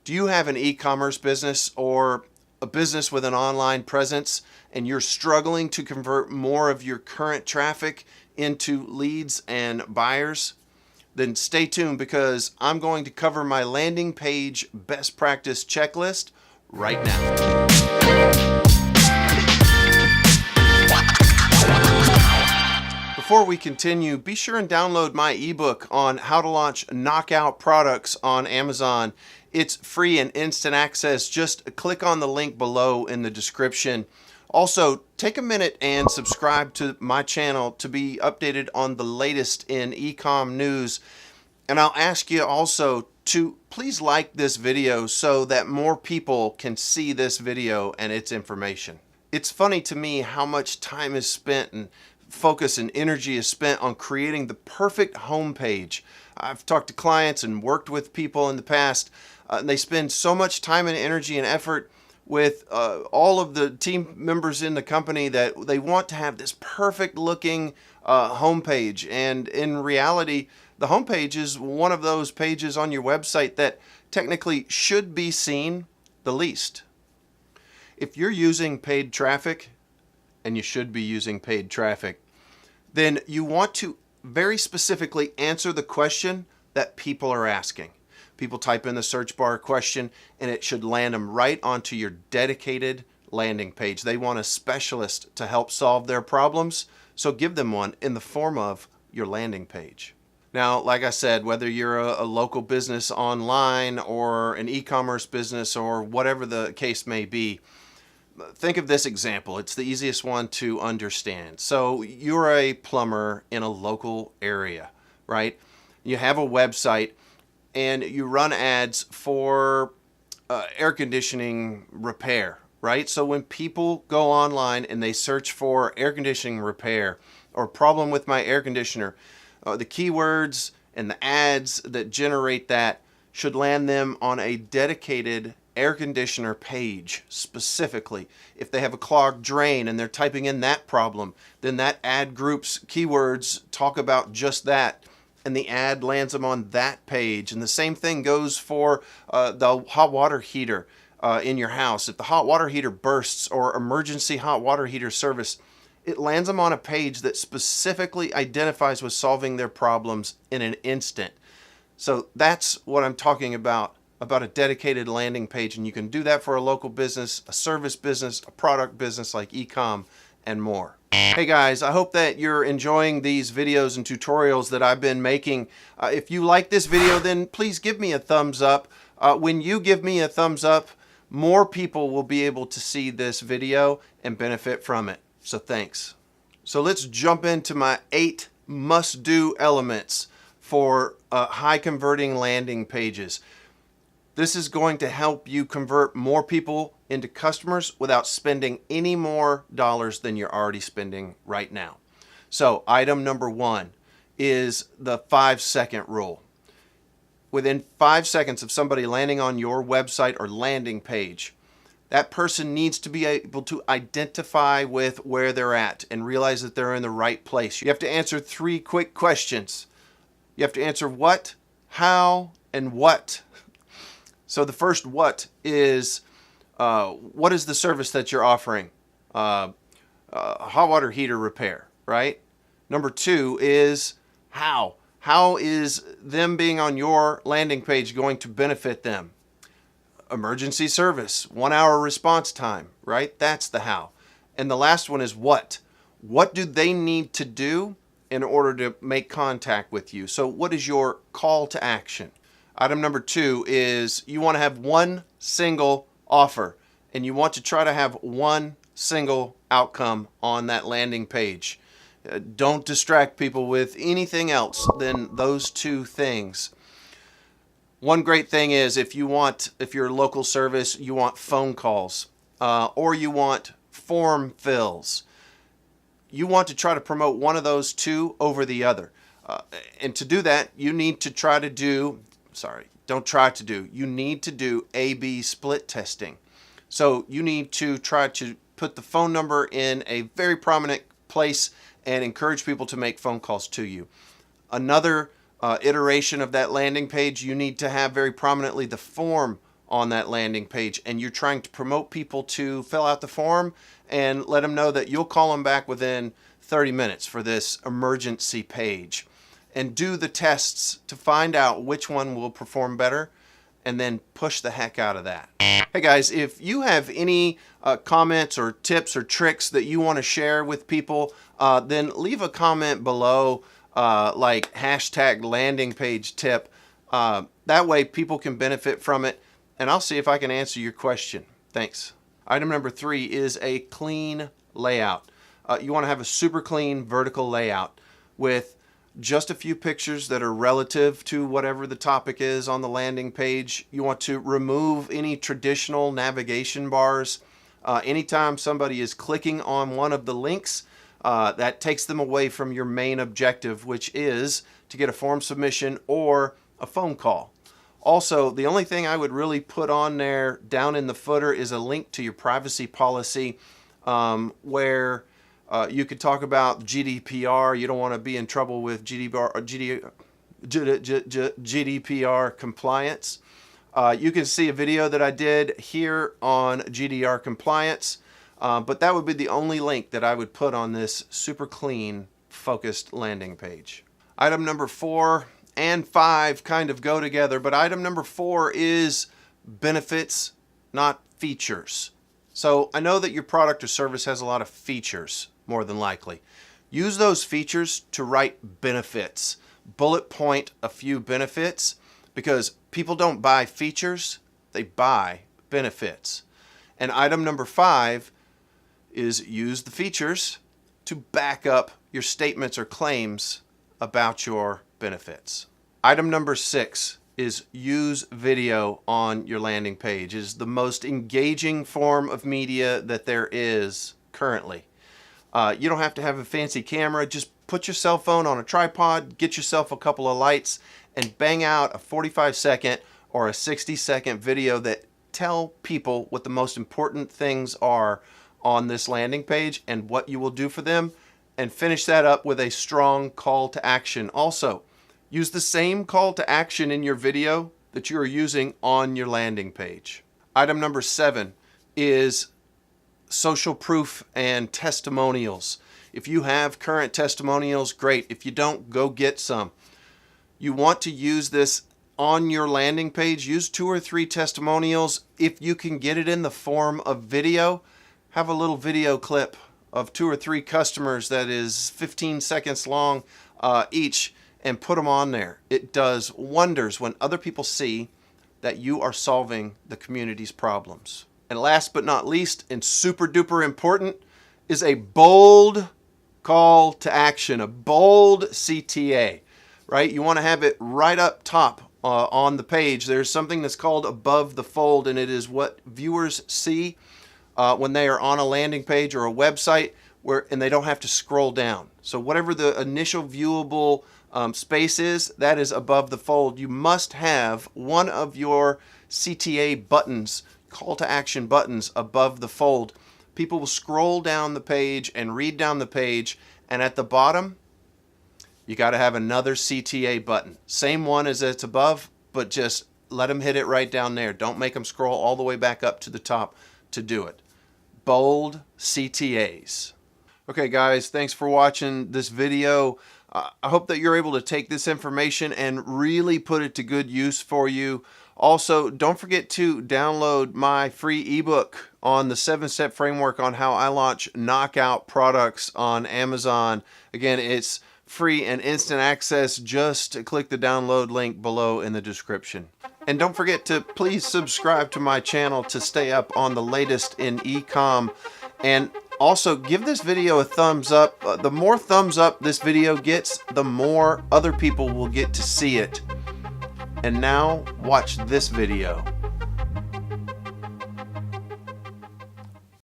Do you have an e-commerce business or a business with an online presence and you're struggling to convert more of your current traffic into leads and buyers? Then stay tuned, because I'm going to cover my landing page best practice checklist right now. Before we continue, be sure and download my ebook on how to launch knockout products on Amazon. It's free and instant access. Just click on the link below in the description. Also, take a minute and subscribe to my channel to be updated on the latest in e-com news. And I'll ask you also to please like this video so that more people can see this video and its information. It's funny to me how much time is spent and focus and energy is spent on creating the perfect homepage. I've talked to clients and worked with people in the past, and they spend so much time and energy and effort with all of the team members in the company that they want to have this perfect looking homepage. And in reality, the homepage is one of those pages on your website that technically should be seen the least. If you're using paid traffic, and you should be using paid traffic, then you want to very specifically answer the question that people are asking. People type in the search bar a question and it should land them right onto your dedicated landing page. They want a specialist to help solve their problems, so give them one in the form of your landing page. Now, like I said, whether you're a local business online or an e-commerce business or whatever the case may be, think of this example. It's the easiest one to understand. So you're a plumber in a local area, right? You have a website and you run ads for air conditioning repair, right? So when people go online and they search for air conditioning repair or problem with my air conditioner, the keywords and the ads that generate that should land them on a dedicated air conditioner page specifically. If they have a clogged drain and they're typing in that problem, then that ad group's keywords talk about just that, and the ad lands them on that page. And the same thing goes for the hot water heater in your house. If the hot water heater bursts or emergency hot water heater service, it lands them on a page that specifically identifies with solving their problems in an instant. So that's what I'm talking about a dedicated landing page, and you can do that for a local business, a service business, a product business like e-com, and more. Hey guys, I hope that you're enjoying these videos and tutorials that I've been making. If you like this video, then please give me a thumbs up. When you give me a thumbs up, more people will be able to see this video and benefit from it. So thanks. So let's jump into my 8 must-do elements for high converting landing pages. This is going to help you convert more people into customers without spending any more dollars than you're already spending right now. So item number 1 is the 5-second rule. Within 5 seconds of somebody landing on your website or landing page, that person needs to be able to identify with where they're at and realize that they're in the right place. You have to answer 3 quick questions. You have to answer what, how, and what. So the first what is the service that you're offering? Hot water heater repair, right? Number 2 is how. How is them being on your landing page going to benefit them? Emergency service, 1-hour response time, right? That's the how. And the last one is what. What do they need to do in order to make contact with you? So what is your call to action? Item number 2 is you want to have one single offer, and you want to try to have one single outcome on that landing page. Don't distract people with anything else than those 2 things. One great thing is if you're a local service, you want phone calls or you want form fills. You want to try to promote one of those 2 over the other. And to do that, you need to try to do, you need to do A/B split testing. So you need to try to put the phone number in a very prominent place and encourage people to make phone calls to you. Another iteration of that landing page, you need to have very prominently the form on that landing page, and you're trying to promote people to fill out the form and let them know that you'll call them back within 30 minutes for this emergency page, and do the tests to find out which one will perform better, and then push the heck out of that. Hey guys, if you have any comments or tips or tricks that you want to share with people, then leave a comment below, like hashtag landing page tip. That way people can benefit from it, and I'll see if I can answer your question. Thanks. Item number 3 is a clean layout. You want to have a super clean vertical layout with just a few pictures that are relative to whatever the topic is on the landing page. You want to remove any traditional navigation bars. Anytime somebody is clicking on one of the links, that takes them away from your main objective, which is to get a form submission or a phone call. Also, the only thing I would really put on there down in the footer is a link to your privacy policy, where you could talk about GDPR. You don't want to be in trouble with GDPR compliance. You can see a video that I did here on GDPR compliance, but that would be the only link that I would put on this super clean, focused landing page. Item number 4 and 5 kind of go together, but item number 4 is benefits, not features. So I know that your product or service has a lot of features, more than likely. Use those features to write benefits. Bullet point a few benefits, because people don't buy features, they buy benefits. And item number 5 is use the features to back up your statements or claims about your benefits. Item number 6 is use video on your landing page. It is the most engaging form of media that there is currently. You don't have to have a fancy camera. Just put your cell phone on a tripod, get yourself a couple of lights, and bang out a 45-second or a 60-second video that tell people what the most important things are on this landing page and what you will do for them, and finish that up with a strong call to action. Also, use the same call to action in your video that you are using on your landing page. Item number 7 is social proof and testimonials. If you have current testimonials, great. If you don't, go get some. You want to use this on your landing page. Use 2 or 3 testimonials. If you can get it in the form of video, have a little video clip of 2 or 3 customers that is 15 seconds long each, and put them on there. It does wonders when other people see that you are solving the community's problems. And last but not least, and super duper important, is a bold call to action, a bold CTA, right? You want to have it right up top on the page. There's something that's called above the fold, and it is what viewers see when they are on a landing page or a website, and they don't have to scroll down. So whatever the initial viewable space is, that is above the fold. You must have one of your CTA buttons, call to action buttons, above the fold. People will scroll down the page and read down the page, and at the bottom you got to have another CTA button, same one as it's above, but just let them hit it right down there. Don't make them scroll all the way back up to the top to do it. Bold CTAs. Okay guys, thanks for watching this video. I hope that you're able to take this information and really put it to good use for you. Also, don't forget to download my free ebook on the 7-step framework on how I launch knockout products on Amazon. Again, it's free and instant access. Just click the download link below in the description. And don't forget to please subscribe to my channel to stay up on the latest in e-com. And also, give this video a thumbs up. The more thumbs up this video gets, the more other people will get to see it. And now, watch this video.